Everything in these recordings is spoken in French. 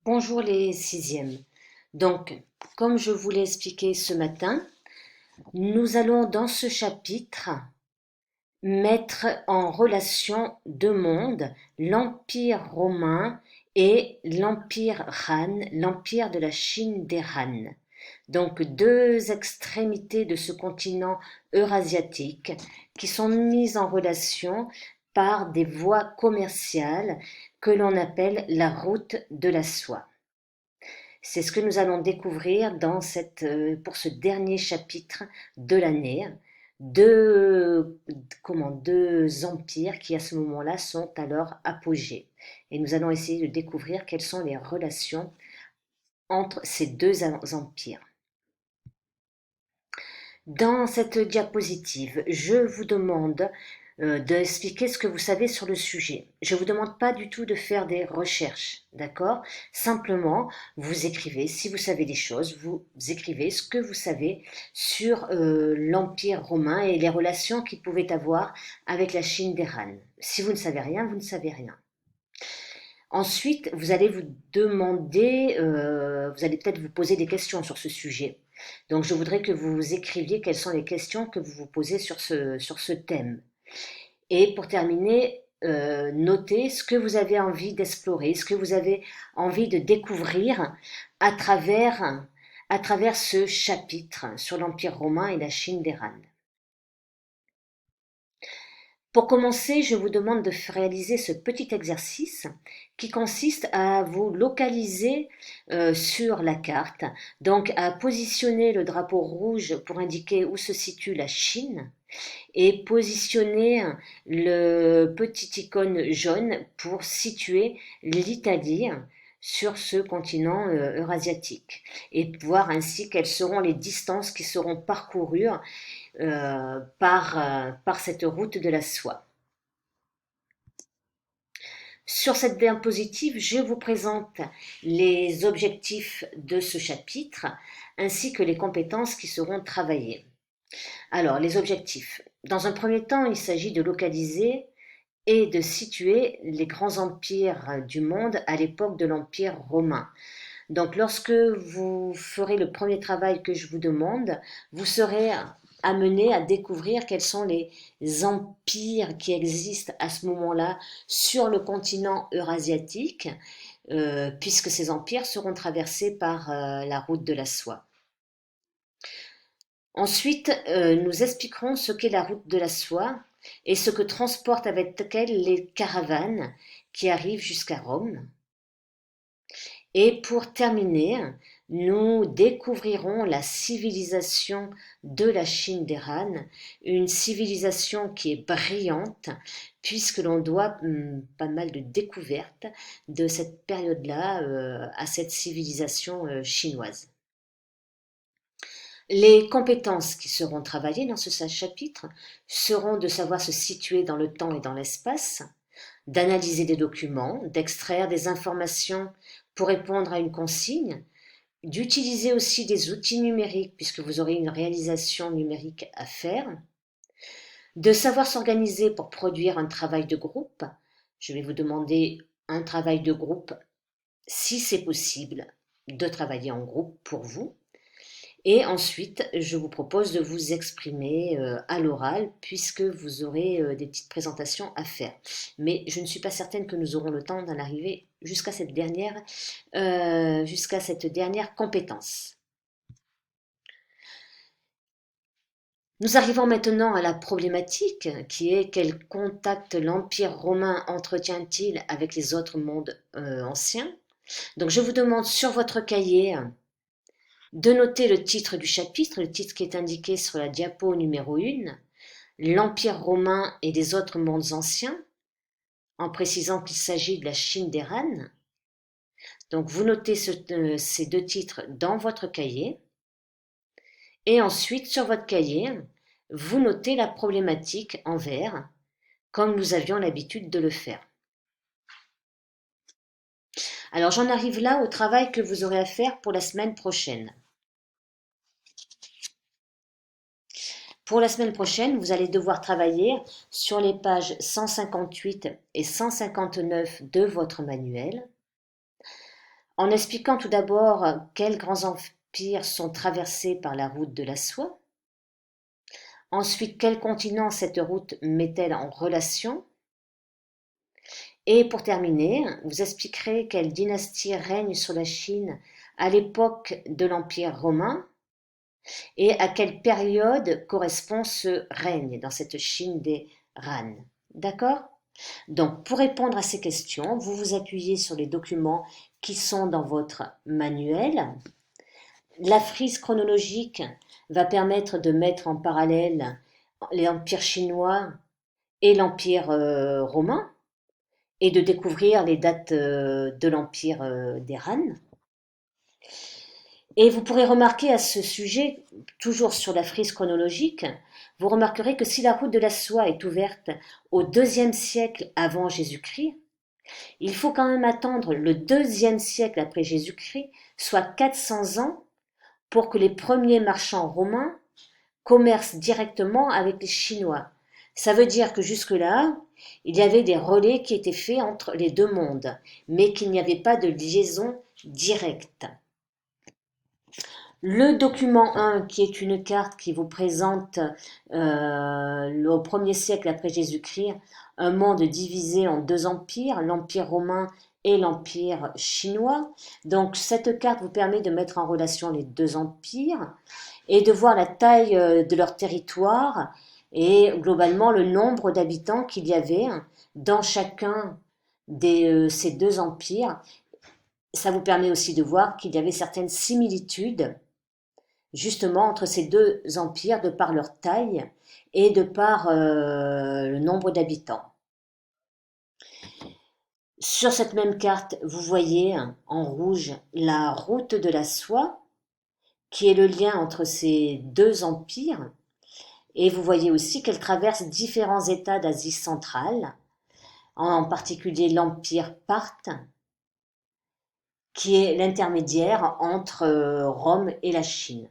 Bonjour les sixièmes. Donc, comme je vous l'ai expliqué ce matin, nous allons dans ce chapitre mettre en relation deux mondes, l'Empire romain et l'Empire Han, l'Empire de la Chine des Han. Donc deux extrémités de ce continent eurasiatique qui sont mises en relation par des voies commerciales que l'on appelle la route de la soie. C'est ce que nous allons découvrir pour ce dernier chapitre de l'année. Deux empires qui à ce moment-là sont à leur apogée. Et nous allons essayer de découvrir quelles sont les relations entre ces deux empires. Dans cette diapositive, je vous demande d'expliquer ce que vous savez sur le sujet. Je ne vous demande pas du tout de faire des recherches, d'accord? Simplement, vous écrivez, si vous savez des choses, vous écrivez ce que vous savez sur l'Empire romain et les relations qu'il pouvait avoir avec la Chine des Han. Si vous ne savez rien, vous ne savez rien. Ensuite, vous allez vous demander, vous allez peut-être vous poser des questions sur ce sujet. Donc, je voudrais que vous écriviez quelles sont les questions que vous vous posez sur ce thème. Et pour terminer, notez ce que vous avez envie d'explorer, ce que vous avez envie de découvrir à travers, à travers ce chapitre sur l'Empire romain et la Chine des Han. Pour commencer, je vous demande de réaliser ce petit exercice qui consiste à vous localiser sur la carte, donc à positionner le drapeau rouge pour indiquer où se situe la Chine et positionner le petit icône jaune pour situer l'Italie sur ce continent eurasiatique et voir ainsi quelles seront les distances qui seront parcourues par cette route de la soie. Sur cette diapositive, je vous présente les objectifs de ce chapitre ainsi que les compétences qui seront travaillées. Alors, les objectifs. Dans un premier temps, il s'agit de localiser et de situer les grands empires du monde à l'époque de l'Empire romain. Donc, lorsque vous ferez le premier travail que je vous demande, vous serez amené à découvrir quels sont les empires qui existent à ce moment-là sur le continent eurasiatique, puisque ces empires seront traversés par la route de la soie. Ensuite, nous expliquerons ce qu'est la route de la soie et ce que transportent avec elles les caravanes qui arrivent jusqu'à Rome. Et pour terminer, nous découvrirons la civilisation de la Chine des Han, une civilisation qui est brillante, puisque l'on doit pas mal de découvertes de cette période-là à cette civilisation chinoise. Les compétences qui seront travaillées dans ce chapitre seront de savoir se situer dans le temps et dans l'espace, d'analyser des documents, d'extraire des informations pour répondre à une consigne, d'utiliser aussi des outils numériques puisque vous aurez une réalisation numérique à faire, de savoir s'organiser pour produire un travail de groupe. Je vais vous demander un travail de groupe si c'est possible de travailler en groupe pour vous. Et ensuite, je vous propose de vous exprimer à l'oral puisque vous aurez des petites présentations à faire. Mais je ne suis pas certaine que nous aurons le temps d'en arriver jusqu'à cette dernière compétence. Nous arrivons maintenant à la problématique qui est quel contact l'Empire romain entretient-il avec les autres mondes anciens. Donc je vous demande sur votre cahier de noter le titre du chapitre, le titre qui est indiqué sur la diapo numéro 1, l'Empire romain et des autres mondes anciens, en précisant qu'il s'agit de la Chine des Han. Donc vous notez ces deux titres dans votre cahier. Et ensuite, sur votre cahier, vous notez la problématique en vert, comme nous avions l'habitude de le faire. Alors j'en arrive là au travail que vous aurez à faire pour la semaine prochaine. Pour la semaine prochaine, vous allez devoir travailler sur les pages 158 et 159 de votre manuel en expliquant tout d'abord quels grands empires sont traversés par la route de la soie. Ensuite, quel continent cette route met-elle en relation? Et pour terminer, vous expliquerez quelle dynastie règne sur la Chine à l'époque de l'Empire romain et à quelle période correspond ce règne dans cette Chine des Han. D'accord? Donc, pour répondre à ces questions, vous vous appuyez sur les documents qui sont dans votre manuel. La frise chronologique va permettre de mettre en parallèle l'Empire chinois et l'Empire romain et de découvrir les dates de l'Empire des Han. Et vous pourrez remarquer à ce sujet, toujours sur la frise chronologique, vous remarquerez que si la route de la soie est ouverte au IIe siècle avant Jésus-Christ, il faut quand même attendre le IIe siècle après Jésus-Christ, soit 400 ans, pour que les premiers marchands romains commercent directement avec les Chinois. Ça veut dire que jusque-là, il y avait des relais qui étaient faits entre les deux mondes, mais qu'il n'y avait pas de liaison directe. Le document 1, qui est une carte qui vous présente au 1er siècle après Jésus-Christ, un monde divisé en deux empires, l'Empire romain et l'Empire chinois. Donc cette carte vous permet de mettre en relation les deux empires et de voir la taille de leur territoire et globalement le nombre d'habitants qu'il y avait dans chacun de ces deux empires. Ça vous permet aussi de voir qu'il y avait certaines similitudes justement entre ces deux empires de par leur taille et de par le nombre d'habitants. Sur cette même carte, vous voyez en rouge la route de la soie, qui est le lien entre ces deux empires, et vous voyez aussi qu'elle traverse différents États d'Asie centrale, en particulier l'empire Parthe, qui est l'intermédiaire entre Rome et la Chine.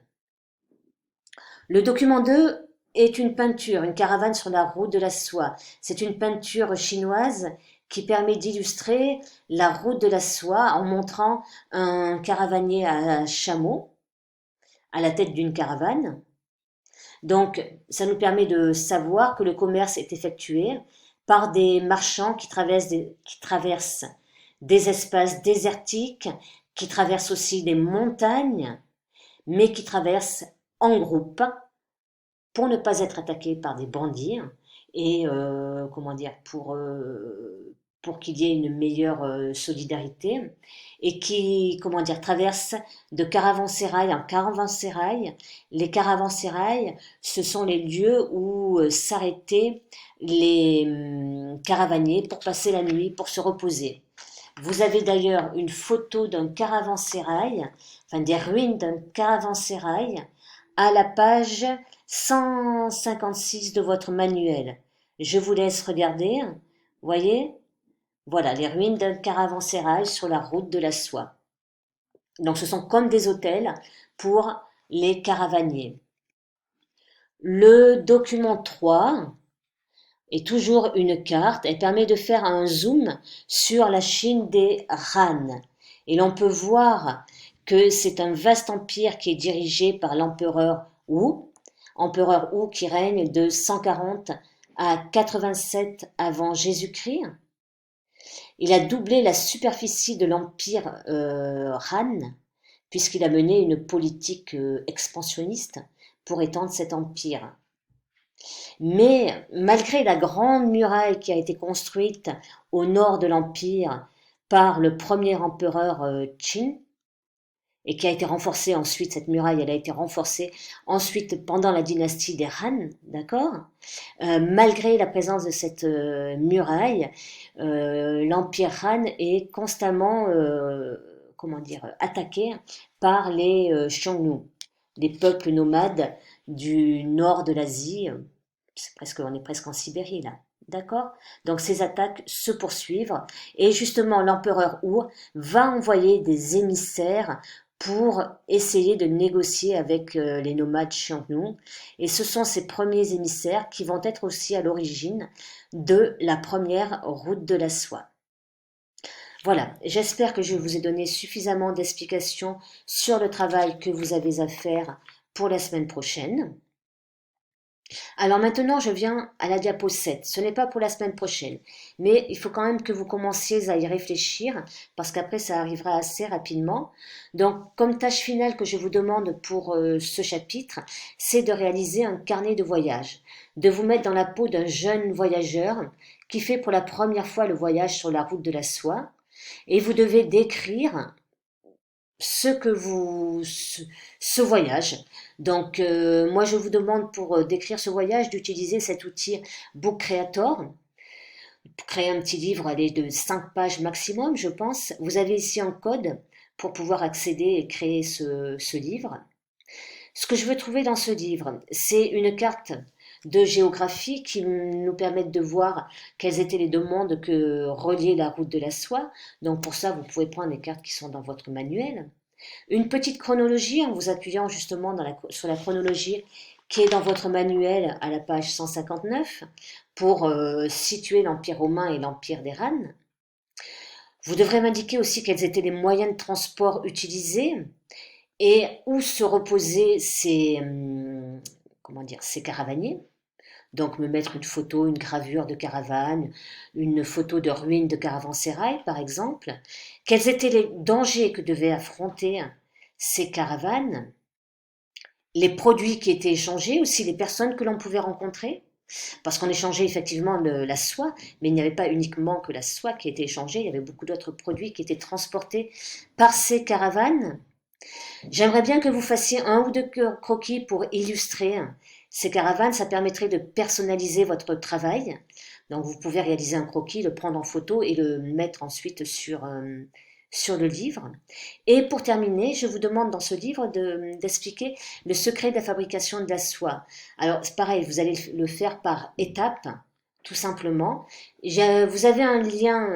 Le document 2 est une peinture, une caravane sur la route de la soie. C'est une peinture chinoise qui permet d'illustrer la route de la soie en montrant un caravanier à chameau à la tête d'une caravane. Donc, ça nous permet de savoir que le commerce est effectué par des marchands qui traversent des espaces désertiques, qui traversent aussi des montagnes, mais qui traversent en groupe pour ne pas être attaqués par des bandits et pour qu'il y ait une meilleure solidarité et qui traverse de caravansérail en caravansérail. Les caravansérails, ce sont les lieux où s'arrêtaient les caravaniers pour passer la nuit, pour se reposer. Vous avez d'ailleurs une photo d'un caravansérail, enfin des ruines d'un caravansérail, à la page 156 de votre manuel. Je vous laisse regarder. Voyez? Voilà, les ruines d'un caravansérail sur la route de la soie. Donc ce sont comme des hôtels pour les caravaniers. Le document 3 est toujours une carte. Elle permet de faire un zoom sur la Chine des Han. Et l'on peut voir que c'est un vaste empire qui est dirigé par l'empereur Wu, qui règne de 140 à 87 avant Jésus-Christ. Il a doublé la superficie de l'empire Han, puisqu'il a mené une politique expansionniste pour étendre cet empire. Mais malgré la grande muraille qui a été construite au nord de l'empire par le premier empereur Qin, et qui a été renforcée ensuite, cette muraille, elle a été renforcée ensuite pendant la dynastie des Han, d'accord? Malgré la présence de cette muraille, l'empire Han est constamment, attaqué par les Xiongnu, des peuples nomades du nord de l'Asie. On est presque en Sibérie là. D'accord? Donc ces attaques se poursuivent et justement l'empereur Wu va envoyer des émissaires pour essayer de négocier avec les nomades Xiongnu. Et ce sont ces premiers émissaires qui vont être aussi à l'origine de la première route de la soie. Voilà, j'espère que je vous ai donné suffisamment d'explications sur le travail que vous avez à faire pour la semaine prochaine. Alors maintenant, je viens à la diapo 7. Ce n'est pas pour la semaine prochaine, mais il faut quand même que vous commenciez à y réfléchir parce qu'après, ça arrivera assez rapidement. Donc, comme tâche finale que je vous demande pour ce chapitre, c'est de réaliser un carnet de voyage, de vous mettre dans la peau d'un jeune voyageur qui fait pour la première fois le voyage sur la route de la soie et vous devez décrire ce que vous ce voyage. Donc moi je vous demande pour décrire ce voyage d'utiliser cet outil Book Creator pour créer un petit livre allez, de 5 pages maximum je pense. Vous avez ici un code pour pouvoir accéder et créer ce livre. Ce que je veux trouver dans ce livre, c'est une carte de géographie qui nous permettent de voir quels étaient les deux mondes que reliait la route de la soie. Donc pour ça, vous pouvez prendre les cartes qui sont dans votre manuel. Une petite chronologie en vous appuyant justement sur la chronologie qui est dans votre manuel à la page 159 pour situer l'Empire romain et l'Empire d'Iran. Vous devrez m'indiquer aussi quels étaient les moyens de transport utilisés et où se reposaient comment dire, ces caravaniers. Donc me mettre une photo, une gravure de caravane, une photo de ruines de caravansérail par exemple. Quels étaient les dangers que devaient affronter ces caravanes, les produits qui étaient échangés, aussi les personnes que l'on pouvait rencontrer. Parce qu'on échangeait effectivement la soie, mais il n'y avait pas uniquement que la soie qui était échangée, il y avait beaucoup d'autres produits qui étaient transportés par ces caravanes. J'aimerais bien que vous fassiez un ou deux croquis pour illustrer ces caravanes. Ça permettrait de personnaliser votre travail. Donc vous pouvez réaliser un croquis, le prendre en photo et le mettre ensuite sur le livre. Et pour terminer, je vous demande dans ce livre d'expliquer le secret de la fabrication de la soie. Alors c'est pareil, vous allez le faire par étapes, tout simplement. Vous avez un lien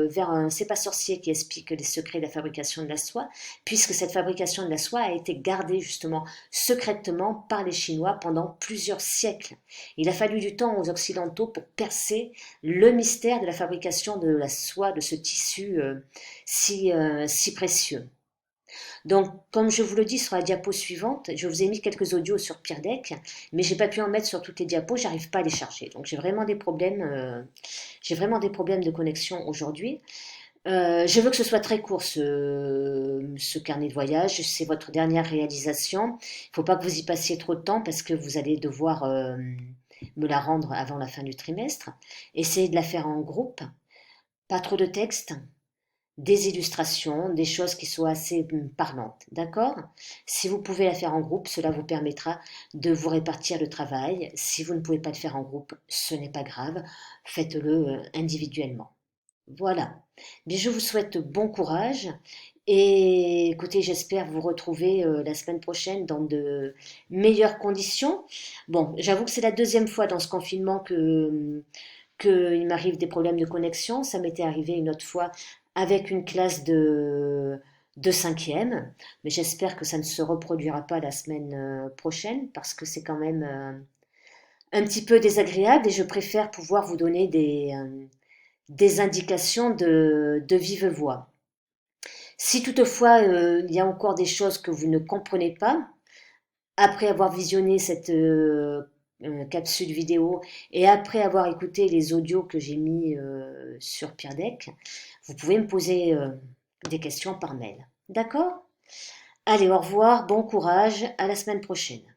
vers un C'est pas sorcier qui explique les secrets de la fabrication de la soie, puisque cette fabrication de la soie a été gardée justement secrètement par les Chinois pendant plusieurs siècles. Il a fallu du temps aux Occidentaux pour percer le mystère de la fabrication de la soie, de ce tissu si précieux. Donc, comme je vous le dis sur la diapo suivante, je vous ai mis quelques audios sur Peer Deck, mais j'ai pas pu en mettre sur toutes les diapos, j'arrive pas à les charger. Donc j'ai vraiment des problèmes de connexion aujourd'hui. Je veux que ce soit très court ce carnet de voyage, c'est votre dernière réalisation. Il ne faut pas que vous y passiez trop de temps parce que vous allez devoir me la rendre avant la fin du trimestre. Essayez de la faire en groupe, pas trop de texte, des illustrations, des choses qui soient assez parlantes, d'accord? Si vous pouvez la faire en groupe, cela vous permettra de vous répartir le travail. Si vous ne pouvez pas le faire en groupe, ce n'est pas grave, faites-le individuellement. Voilà. Mais je vous souhaite bon courage et écoutez, j'espère vous retrouver la semaine prochaine dans de meilleures conditions. Bon, j'avoue que c'est la deuxième fois dans ce confinement qu'il m'arrive des problèmes de connexion. Ça m'était arrivé une autre fois avec une classe de cinquième, mais j'espère que ça ne se reproduira pas la semaine prochaine parce que c'est quand même un petit peu désagréable et je préfère pouvoir vous donner des indications de vive voix. Si toutefois il y a encore des choses que vous ne comprenez pas, après avoir visionné cette capsule vidéo et après avoir écouté les audios que j'ai mis sur Peer Deck, vous pouvez me poser des questions par mail. D'accord? Allez, au revoir, bon courage, à la semaine prochaine.